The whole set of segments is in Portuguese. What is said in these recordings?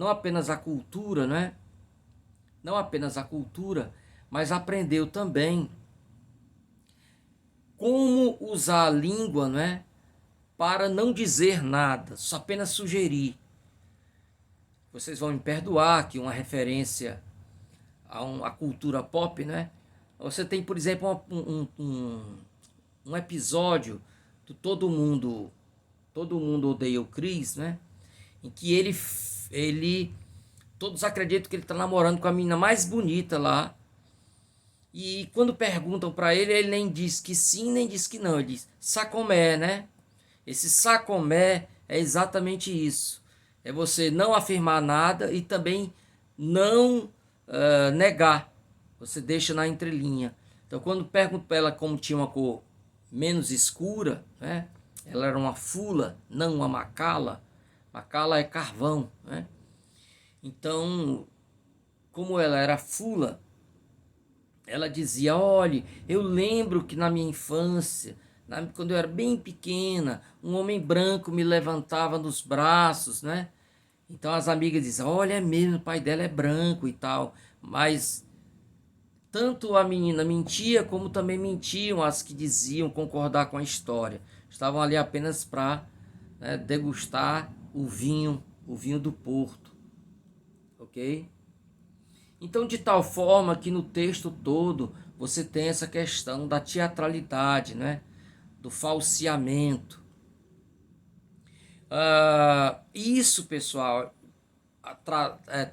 não apenas a cultura, né? Não apenas a cultura, mas aprendeu também como usar a língua, né? Para não dizer nada, só apenas sugerir. Vocês vão me perdoar que uma referência a cultura pop, né? Você tem, por exemplo, um episódio do Todo Mundo Odeia o Chris, né? Em que todos acreditam que ele está namorando com a menina mais bonita lá. E quando perguntam para ele, ele nem diz que sim, nem diz que não. Ele diz sacomé, né? Esse sacomé é exatamente isso. É você não afirmar nada e também não negar. Você deixa na entrelinha. Então, quando pergunto para ela como tinha uma cor menos escura, né? Ela era uma fula, não uma macala. Macala é carvão, né? Então, como ela era fula, ela dizia: olhe, eu lembro que na minha infância, quando eu era bem pequena, um homem branco me levantava nos braços, né? Então as amigas diziam: olha, é mesmo, o pai dela é branco e tal. Mas tanto a menina mentia, como também mentiam as que diziam concordar com a história. Estavam ali apenas para, né, degustar o vinho do Porto, ok? Então, de tal forma que no texto todo você tem essa questão da teatralidade, né? Do falseamento. Isso, pessoal,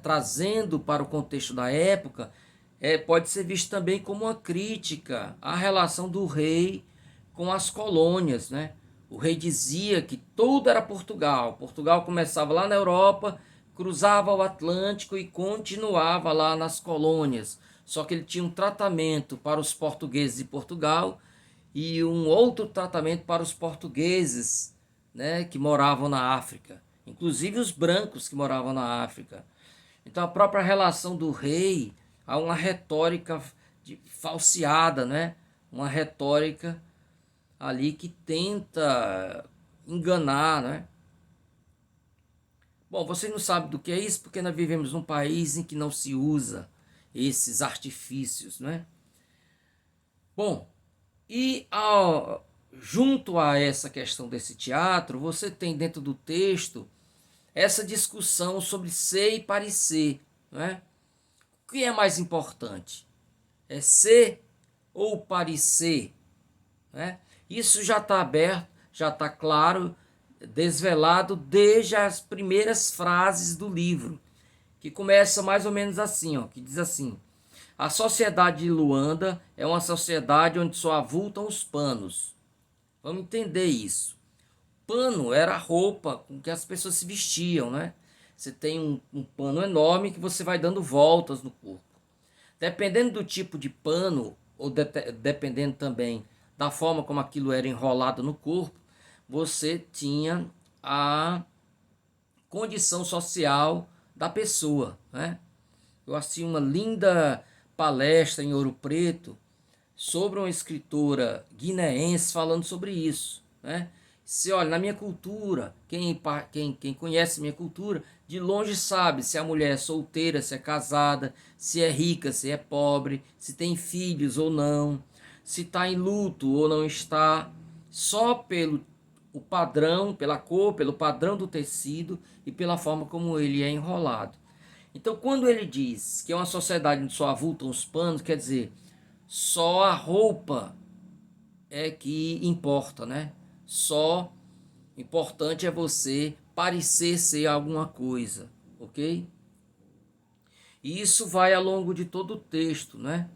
trazendo para o contexto da época, pode ser visto também como uma crítica à relação do rei com as colônias, né? O rei dizia que tudo era Portugal. Portugal começava lá na Europa, cruzava o Atlântico e continuava lá nas colônias. Só que ele tinha um tratamento para os portugueses de Portugal e um outro tratamento para os portugueses, né, que moravam na África, inclusive os brancos que moravam na África. Então a própria relação do rei há uma retórica falseada, né? Uma retórica ali que tenta enganar, né? Bom, você não sabe do que é isso porque nós vivemos num país em que não se usa esses artifícios, né? Bom, junto a essa questão desse teatro, você tem dentro do texto essa discussão sobre ser e parecer, né? O que é mais importante? É ser ou parecer, né? Isso já está aberto, já está claro, desvelado desde as primeiras frases do livro, que começa mais ou menos assim, ó, que diz assim: a sociedade de Luanda é uma sociedade onde só avultam os panos. Vamos entender isso. Pano era a roupa com que as pessoas se vestiam, né? Você tem um pano enorme que você vai dando voltas no corpo. Dependendo do tipo de pano, ou dependendo também da forma como aquilo era enrolado no corpo, você tinha a condição social da pessoa, né? Eu assisti uma linda palestra em Ouro Preto sobre uma escritora guineense falando sobre isso, né? Se olha, na minha cultura, quem conhece minha cultura, de longe sabe se a mulher é solteira, se é casada, se é rica, se é pobre, se tem filhos ou não, se está em luto ou não está, só pelo o padrão, pela cor, pelo padrão do tecido e pela forma como ele é enrolado. Então, quando ele diz que é uma sociedade onde só avultam os panos, quer dizer, só a roupa é que importa, né? Só importante é você parecer ser alguma coisa, ok? E isso vai ao longo de todo o texto, né?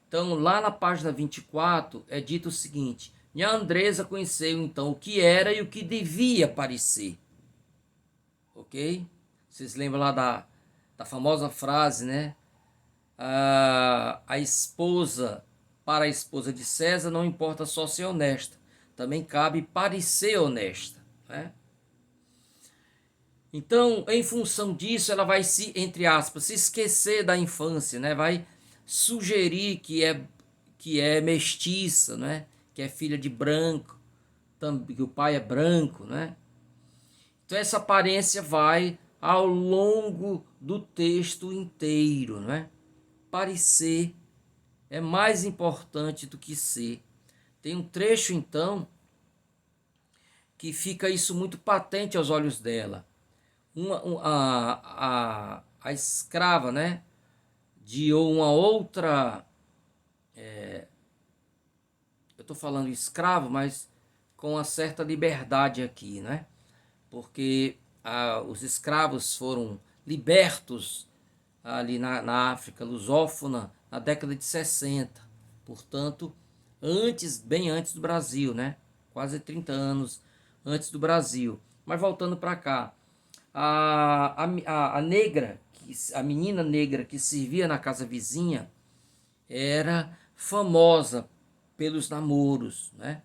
Então, lá na página 24 é dito o seguinte: Nha Andresa conheceu então o que era e o que devia parecer, ok? Vocês lembram lá da famosa frase, né? A esposa, para a esposa de César, não importa só ser honesta, também cabe parecer honesta, né? Então, em função disso, ela vai se, entre aspas, se esquecer da infância, né? Vai sugerir que é mestiça, né? Que é filha de branco, que o pai é branco, né? Então essa aparência vai ao longo do texto inteiro, não é? Parecer é mais importante do que ser. Tem um trecho, então, que fica isso muito patente aos olhos dela. A escrava, né, de uma outra... eu estou falando escravo, mas com uma certa liberdade aqui, né? Porque os escravos foram libertos ali na África lusófona na década de 60, portanto, bem antes do Brasil, né? Quase 30 anos antes do Brasil. Mas voltando para cá, a negra, a menina negra que servia na casa vizinha, era famosa pelos namoros, né?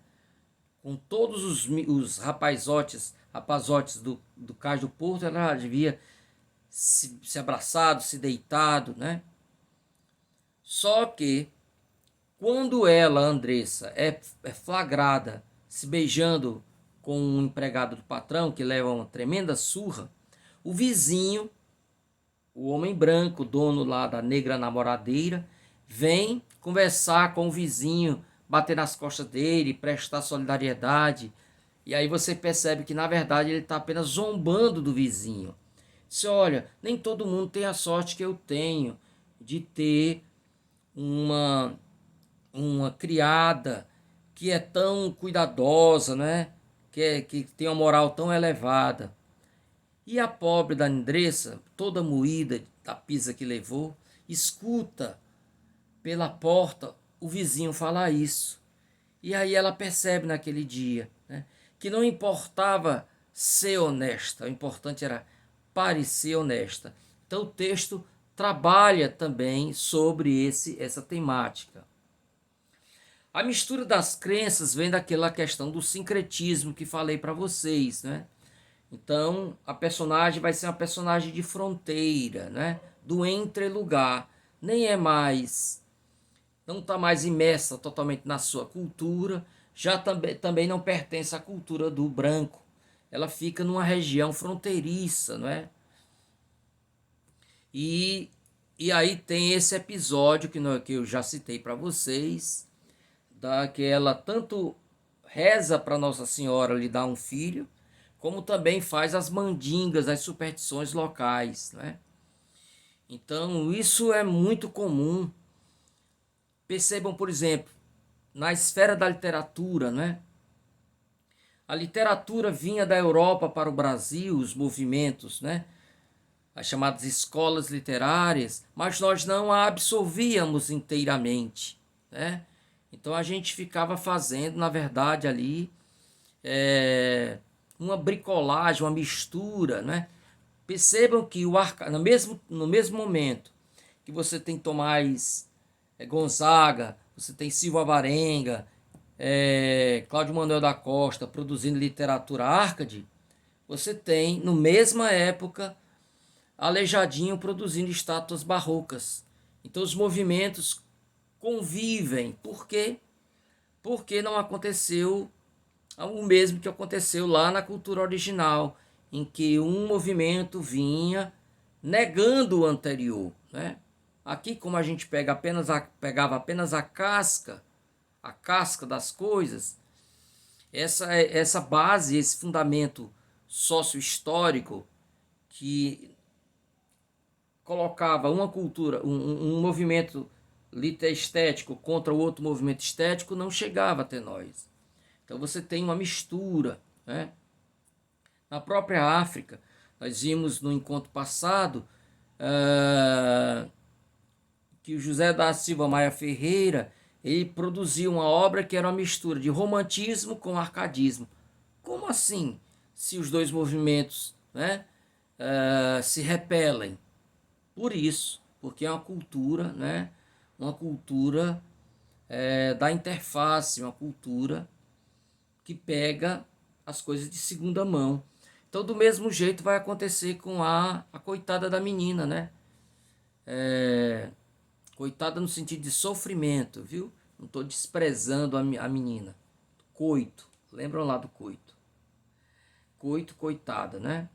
Com todos os rapazotes do Cais do Porto, ela devia se abraçado, se deitado, né? Só que quando ela, Andressa, é flagrada se beijando com um empregado do patrão que leva uma tremenda surra, o vizinho, o homem branco, dono lá da negra namoradeira, vem conversar com o vizinho, bater nas costas dele, prestar solidariedade. E aí você percebe que na verdade ele está apenas zombando do vizinho. Se olha, nem todo mundo tem a sorte que eu tenho de ter uma criada que é tão cuidadosa, né? Que tem uma moral tão elevada. E a pobre da Andressa, toda moída da pisa que levou, escuta pela porta o vizinho falar isso. E aí ela percebe naquele dia, né, que não importava ser honesta, o importante era parecer honesta. Então o texto trabalha também sobre essa temática. A mistura das crenças vem daquela questão do sincretismo que falei para vocês, né? Então, a personagem vai ser uma personagem de fronteira, né? Do entrelugar. Nem é mais, não está mais imersa totalmente na sua cultura, já também não pertence à cultura do branco. Ela fica numa região fronteiriça, não é? E, e aí tem esse episódio que eu já citei para vocês, que ela tanto reza para Nossa Senhora lhe dar um filho, como também faz as mandingas, as superstições locais, né? Então, isso é muito comum. Percebam, por exemplo, na esfera da literatura, né? A literatura vinha da Europa para o Brasil, os movimentos, né? As chamadas escolas literárias, mas nós não a absorvíamos inteiramente, né? Então a gente ficava fazendo, na verdade, ali uma bricolagem, uma mistura, né? Percebam que no mesmo momento que você tem Tomás Gonzaga, você tem Silva Alvarenga, Cláudio Manuel da Costa produzindo literatura Arcade, você tem, no mesma época, Aleijadinho produzindo estátuas barrocas. Então os movimentos convivem. Por quê? Porque não aconteceu o mesmo que aconteceu lá na cultura original, em que um movimento vinha negando o anterior, né? Aqui, como a gente pegava apenas a casca das coisas, essa base, esse fundamento sócio-histórico que colocava uma cultura, um movimento estético contra o outro movimento estético, não chegava até nós. Então você tem uma mistura, né? Na própria África, nós vimos no encontro passado que o José da Silva Maia Ferreira, ele produziu uma obra que era uma mistura de romantismo com arcadismo. Como assim? Se os dois movimentos, né, se repelem? Por isso, porque é uma cultura, né, uma cultura da interface, uma cultura que pega as coisas de segunda mão. Então, do mesmo jeito vai acontecer com a coitada da menina, né? Coitada no sentido de sofrimento, viu? Não estou desprezando a menina. Coito. Lembram lá do coito? Coito, coitada, né?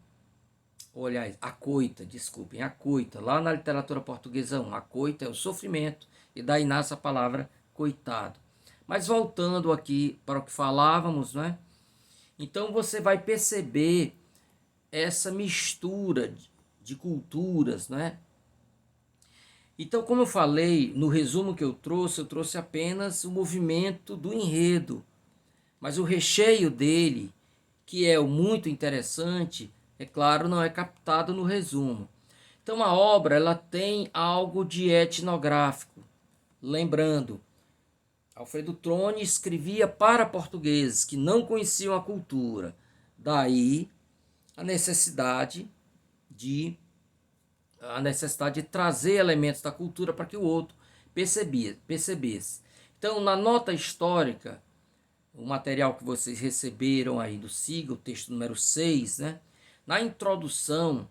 aliás, acoita, desculpem, acoita. Lá na literatura portuguesa, acoita é o sofrimento, e daí nasce a palavra coitado. Mas voltando aqui para o que falávamos, né? Então você vai perceber essa mistura de culturas, né? Então, como eu falei, no resumo que eu trouxe apenas o movimento do enredo, mas o recheio dele, que é o muito interessante, é claro, não é captado no resumo. Então a obra ela tem algo de etnográfico. Lembrando, Alfredo Troni escrevia para portugueses que não conheciam a cultura. Daí a necessidade de trazer elementos da cultura para que o outro percebesse. Então, na nota histórica, o material que vocês receberam aí do SIGA, o texto número 6, né? Na introdução,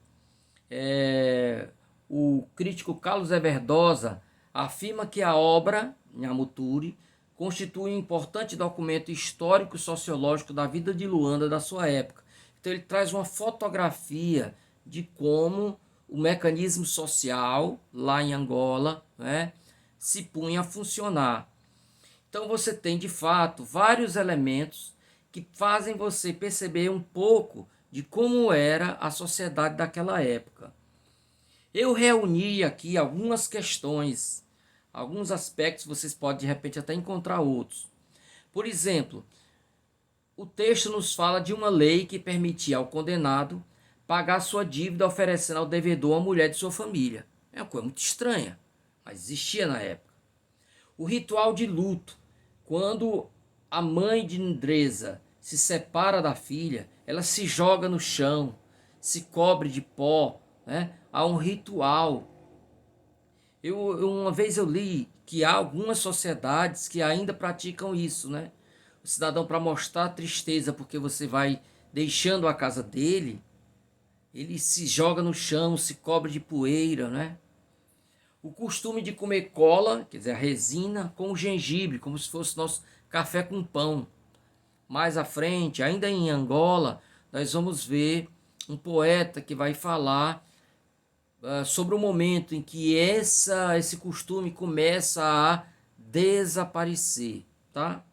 o crítico Carlos Everdosa afirma que a obra, Nhamuturi, constitui um importante documento histórico e sociológico da vida de Luanda da sua época. Então ele traz uma fotografia de como o mecanismo social lá em Angola, né, se punha a funcionar. Então você tem de fato vários elementos que fazem você perceber um pouco de como era a sociedade daquela época. Eu reuni aqui algumas questões, alguns aspectos, vocês podem de repente até encontrar outros. Por exemplo, o texto nos fala de uma lei que permitia ao condenado pagar sua dívida oferecendo ao devedor a mulher de sua família. É uma coisa muito estranha, mas existia na época. O ritual de luto, quando a mãe de Ndreza se separa da filha, ela se joga no chão, se cobre de pó, né? Há um ritual. Uma vez eu li que há algumas sociedades que ainda praticam isso, né? O cidadão, para mostrar tristeza porque você vai deixando a casa dele, ele se joga no chão, se cobre de poeira, né? O costume de comer cola, quer dizer, a resina, com gengibre, como se fosse nosso café com pão. Mais à frente, ainda em Angola, nós vamos ver um poeta que vai falar sobre o momento em que esse costume começa a desaparecer, tá?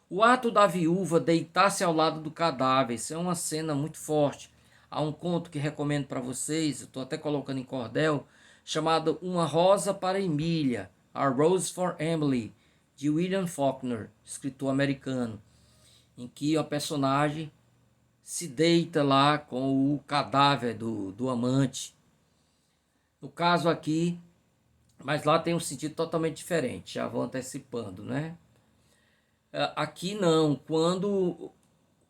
O ato da viúva deitar-se ao lado do cadáver, isso é uma cena muito forte. Há um conto que recomendo para vocês, eu estou até colocando em cordel, chamado Uma Rosa para Emília, A Rose for Emily, de William Faulkner, escritor americano, em que a personagem se deita lá com o cadáver do amante. No caso aqui, mas lá tem um sentido totalmente diferente, já vou antecipando, né? Aqui não, quando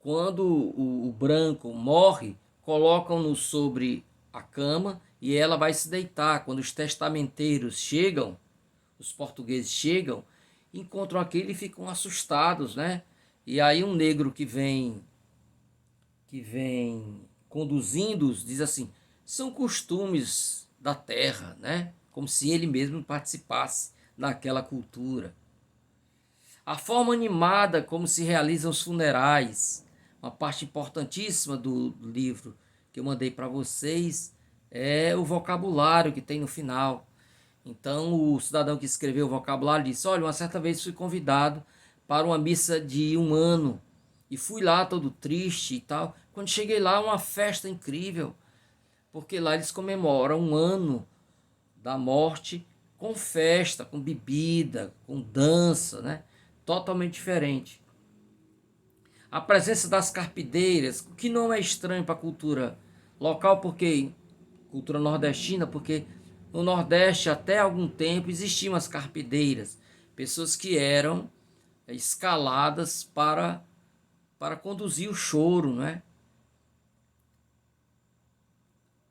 o branco morre, colocam-no sobre a cama e ela vai se deitar. Quando os testamenteiros chegam, os portugueses chegam, encontram aquilo e ficam assustados, né? E aí um negro que vem conduzindo-os diz assim: são costumes da terra, né? Como se ele mesmo participasse daquela cultura. A forma animada como se realizam os funerais, uma parte importantíssima do livro que eu mandei para vocês, é o vocabulário que tem no final. Então o cidadão que escreveu o vocabulário disse: olha, uma certa vez fui convidado para uma missa de 1 ano e fui lá todo triste e tal. Quando cheguei lá, uma festa incrível, porque lá eles comemoram 1 ano da morte com festa, com bebida, com dança, né? Totalmente diferente. A presença das carpideiras, o que não é estranho para a cultura local, porque cultura nordestina, porque no Nordeste até algum tempo existiam as carpideiras, pessoas que eram escaladas para conduzir o choro, né?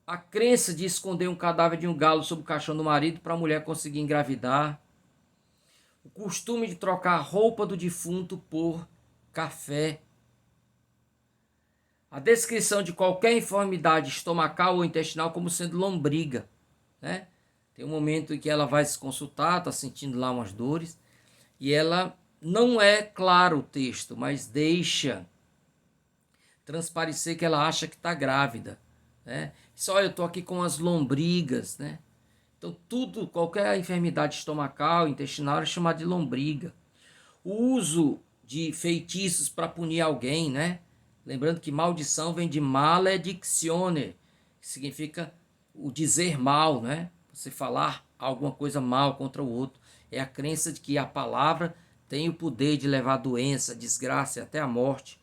A crença de esconder um cadáver de um galo sob o caixão do marido para a mulher conseguir engravidar. O costume de trocar a roupa do defunto por café. A descrição de qualquer enfermidade estomacal ou intestinal como sendo lombriga, né? Tem um momento em que ela vai se consultar, está sentindo lá umas dores, e ela não é claro o texto, mas deixa transparecer que ela acha que está grávida, né? Disse, olha, eu estou aqui com as lombrigas, né? Então tudo, qualquer enfermidade estomacal, intestinal é chamada de lombriga. O uso de feitiços para punir alguém, né? Lembrando que maldição vem de maledictione, que significa o dizer mal, né? Você falar alguma coisa mal contra o outro. É a crença de que a palavra tem o poder de levar doença, desgraça e até a morte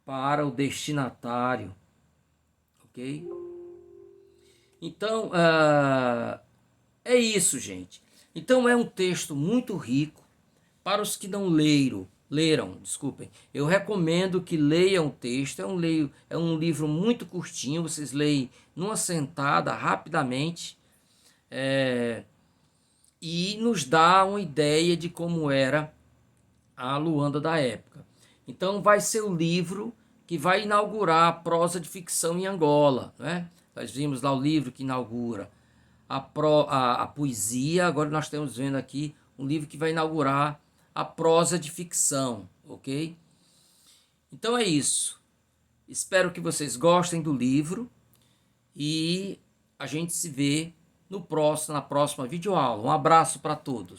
para o destinatário, ok? Então, é isso, gente. Então é um texto muito rico. Para os que não leram, desculpem, eu recomendo que leiam o texto. É um livro muito curtinho, vocês leem numa sentada, rapidamente, e nos dá uma ideia de como era a Luanda da época. Então vai ser o livro que vai inaugurar a prosa de ficção em Angola, né? Nós vimos lá o livro que inaugura a poesia, agora nós estamos vendo aqui um livro que vai inaugurar a prosa de ficção, ok? Então é isso. Espero que vocês gostem do livro e a gente se vê no próximo, na próxima videoaula. Um abraço para todos.